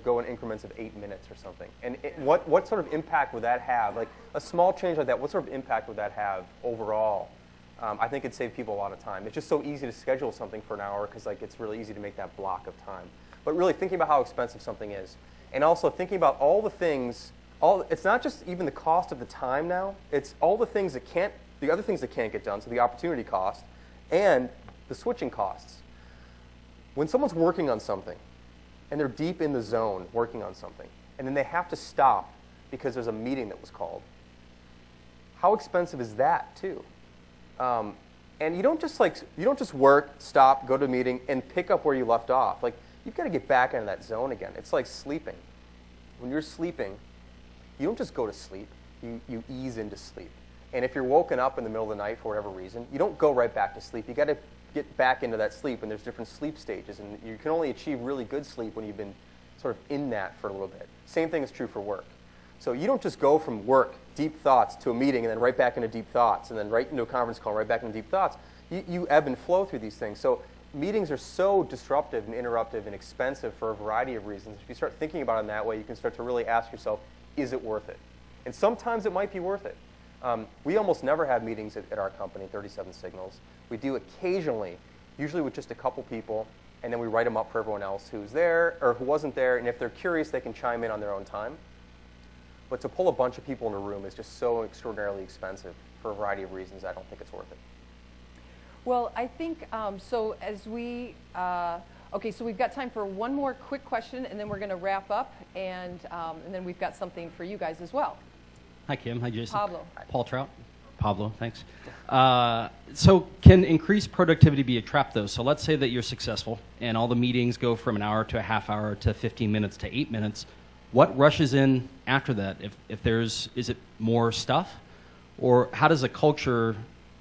go in increments of 8 minutes or something. And what sort of impact would that have? Like a small change like that, what sort of impact would that have overall? I think it'd save people a lot of time. It's just so easy to schedule something for an hour because like it's really easy to make that block of time. But really thinking about how expensive something is, and also thinking about all the things. It's not just even the cost of the time now. It's all the things the other things that can't get done. So the opportunity cost and the switching costs. When someone's working on something, and they're deep in the zone working on something, and then they have to stop because there's a meeting that was called. How expensive is that too? And you don't just work, stop, go to a meeting, and pick up where you left off. Like you've got to get back into that zone again. It's like sleeping. When you're sleeping, you don't just go to sleep. You ease into sleep. And if you're woken up in the middle of the night for whatever reason, you don't go right back to sleep. You got to get back into that sleep, and there's different sleep stages, and you can only achieve really good sleep when you've been sort of in that for a little bit. Same thing is true for work. So you don't just go from work, deep thoughts, to a meeting, and then right back into deep thoughts, and then right into a conference call, right back into deep thoughts. You ebb and flow through these things. So meetings are so disruptive and interruptive and expensive for a variety of reasons. If you start thinking about it in that way, you can start to really ask yourself, is it worth it? And sometimes it might be worth it. We almost never have meetings at our company, 37 Signals. We do occasionally, usually with just a couple people, and then we write them up for everyone else who's there or who wasn't there, and if they're curious, they can chime in on their own time. But to pull a bunch of people in a room is just so extraordinarily expensive for a variety of reasons. I don't think it's worth it. Well, I think, so as we, okay, so we've got time for one more quick question, and then we're going to wrap up, and then we've got something for you guys as well. Hi, Kim. Hi, Jason. Pablo. Paul Trout. Pablo, thanks. So can increased productivity be a trap, though? So let's say that you're successful, and all the meetings go from an hour to a half hour to 15 minutes to 8 minutes. What rushes in after that? If there's, is it more stuff? Or how does a culture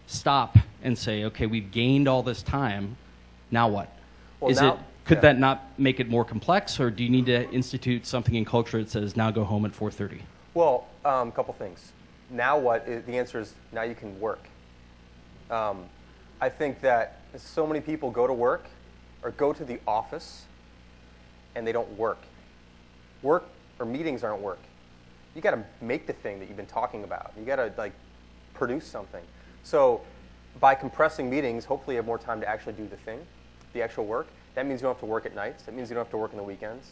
stop and say, okay, we've gained all this time, now what? Well, Could that not make it more complex, or do you need to institute something in culture that says, now go home at 4:30? Well, a couple things. Now what? The answer is now you can work. I think that so many people go to work or go to the office and they don't work. Work or meetings aren't work. You got to make the thing that you've been talking about. You got to produce something. So by compressing meetings, hopefully you have more time to actually do the thing, the actual work. That means you don't have to work at nights. That means you don't have to work on the weekends.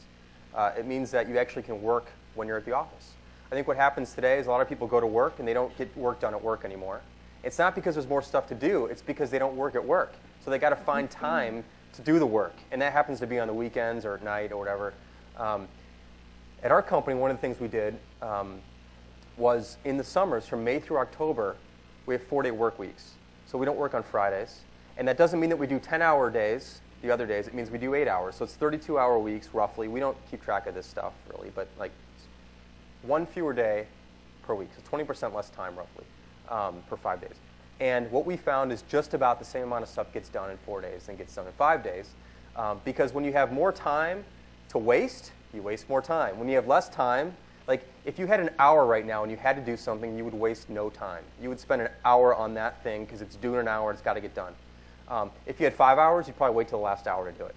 It means that you actually can work when you're at the office. I think what happens today is a lot of people go to work and they don't get work done at work anymore. It's not because there's more stuff to do. It's because they don't work at work. So they got to find time to do the work. And that happens to be on the weekends or at night or whatever. At our company, one of the things we did was in the summers, from May through October, we have 4-day work weeks. So we don't work on Fridays. And that doesn't mean that we do 10-hour days the other days. It means we do 8 hours. So it's 32-hour weeks, roughly. We don't keep track of this stuff, really. But one fewer day per week. So 20% less time, roughly, for 5 days. And what we found is just about the same amount of stuff gets done in 4 days than gets done in 5 days. Because when you have more time to waste, you waste more time. When you have less time, if you had an hour right now and you had to do something, you would waste no time. You would spend an hour on that thing because it's due in an hour, it's got to get done. If you had 5 hours, you'd probably wait till the last hour to do it.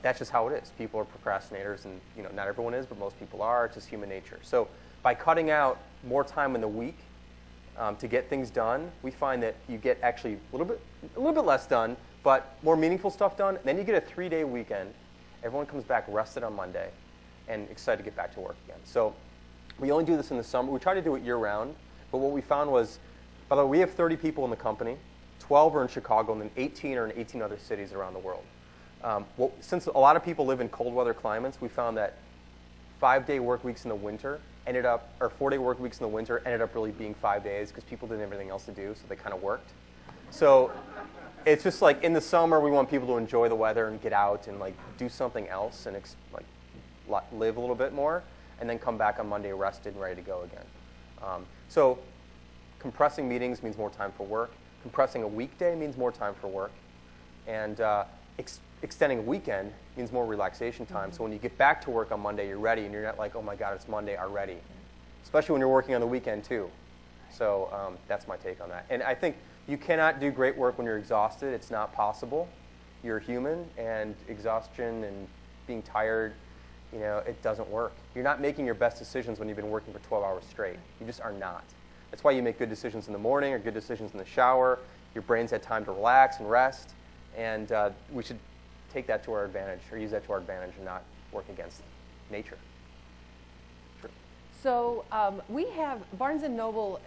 That's just how it is. People are procrastinators, and not everyone is, but most people are. It's just human nature. So by cutting out more time in the week to get things done, we find that you get actually a little bit less done, but more meaningful stuff done. Then you get a 3-day weekend. Everyone comes back rested on Monday and excited to get back to work again. So we only do this in the summer. We try to do it year-round, but what we found was, by the way, we have 30 people in the company. 12 are in Chicago, and then 18 are in 18 other cities around the world. Since a lot of people live in cold weather climates, we found that 5-day work weeks in the winter or 4-day work weeks in the winter ended up really being 5 days because people didn't have anything else to do, so they kind of worked. So it's just in the summer, we want people to enjoy the weather and get out and do something else and live a little bit more, and then come back on Monday rested and ready to go again. So compressing meetings means more time for work. Compressing a weekday means more time for work. And extending a weekend means more relaxation time. So when you get back to work on Monday, you're ready, and you're not oh my God, it's Monday already. Especially when you're working on the weekend, too. So that's my take on that. And I think you cannot do great work when you're exhausted. It's not possible. You're human, and exhaustion and being tired, it doesn't work. You're not making your best decisions when you've been working for 12 hours straight. You just are not. That's why you make good decisions in the morning or good decisions in the shower. Your brain's had time to relax and rest. And we should take that to our advantage, or use that to our advantage, and not work against nature. Sure. So we have, Barnes & Noble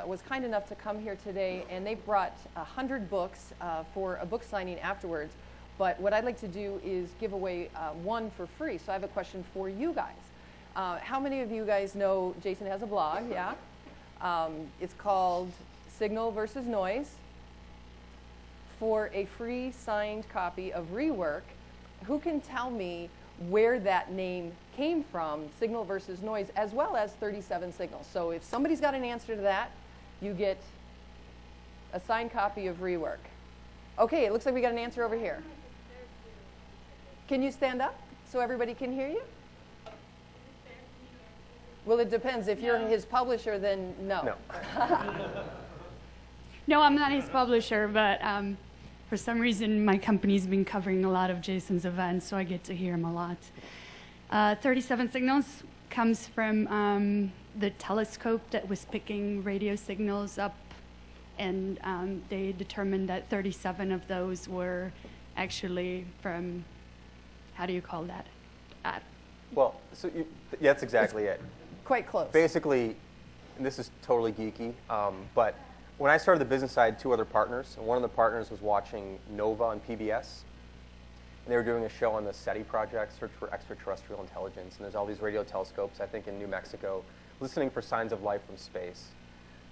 was kind enough to come here today, and they brought 100 books for a book signing afterwards. But what I'd like to do is give away one for free. So I have a question for you guys. How many of you guys know Jason has a blog? Yeah. It's called Signal versus Noise. For a free signed copy of Rework, who can tell me where that name came from, Signal versus Noise, as well as 37 Signals? So if somebody's got an answer to that, you get a signed copy of Rework. Okay, it looks like we got an answer over here. Can you stand up so everybody can hear you? Well, it depends. If you're his publisher, then no. No, I'm not his publisher, but for some reason my company's been covering a lot of Jason's events, so I get to hear him a lot. 37 Signals, comes from the telescope that was picking radio signals up, and they determined that 37 of those were actually from, how do you call that? Well, so that's exactly it. Quite close. Basically, and this is totally geeky, but when I started the business, I had two other partners, and one of the partners was watching Nova on PBS, and they were doing a show on the SETI project, Search for Extraterrestrial Intelligence, and there's all these radio telescopes, I think in New Mexico, listening for signs of life from space.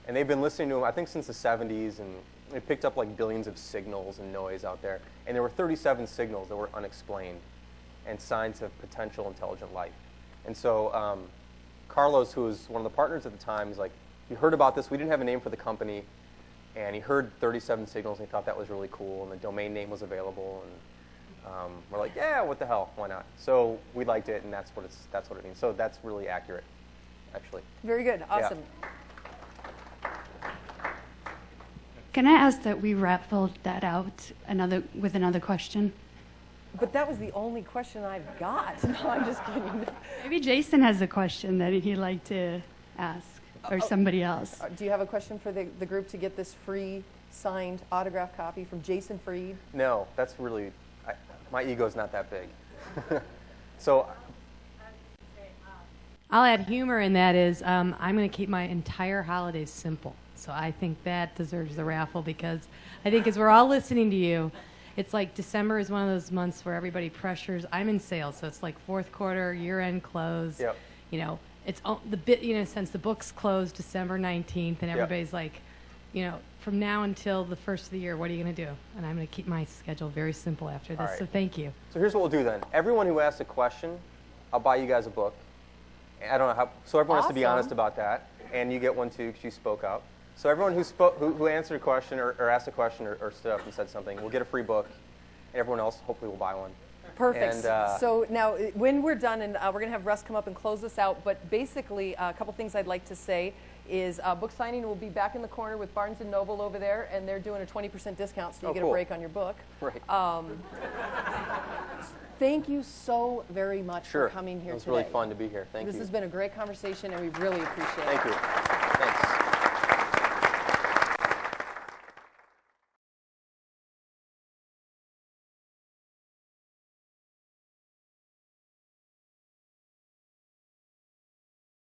And they've been listening to them, I think, since the 70s, and they picked up like billions of signals and noise out there, and there were 37 signals that were unexplained and signs of potential intelligent life. And so Carlos, who was one of the partners at the time, is like, he heard about this. We didn't have a name for the company, and he heard 37 signals, and he thought that was really cool, and the domain name was available, and we're like, yeah, what the hell, why not? So we liked it, and that's what it means. So that's really accurate, actually. Very good. Awesome. Yeah. Can I ask that we raffle that out with another question? But that was the only question I've got. No, I'm just kidding. Maybe Jason has a question that he'd like to ask, or somebody else. Do you have a question for the group to get this free signed autograph copy from Jason Fried? No, that's really, my ego's not that big. So I'll add humor in that is I'm going to keep my entire holidays simple. So I think that deserves the raffle, because I think as we're all listening to you, it's like December is one of those months where everybody pressures. I'm in sales, so it's like fourth quarter, year-end close. Yep. You know, it's since the books close December 19th, and everybody's like, you know, from now until the first of the year, what are you going to do? And I'm going to keep my schedule very simple after this. Right. So thank you. So here's what we'll do then. Everyone who asks a question, I'll buy you guys a book. I don't know how. So everyone has to be honest about that, and you get one too because you spoke up. So everyone who answered a question or asked a question or stood up and said something, will get a free book. And everyone else hopefully will buy one. Perfect. And, so now when we're done, and we're going to have Russ come up and close this out, but basically a couple things I'd like to say is book signing will be back in the corner with Barnes & Noble over there, and they're doing a 20% discount, so you get cool. a break on your book. Right. Thank you so very much for coming here today. It was really fun to be here. Thank you. This has been a great conversation, and we really appreciate it. Thank you. Thanks.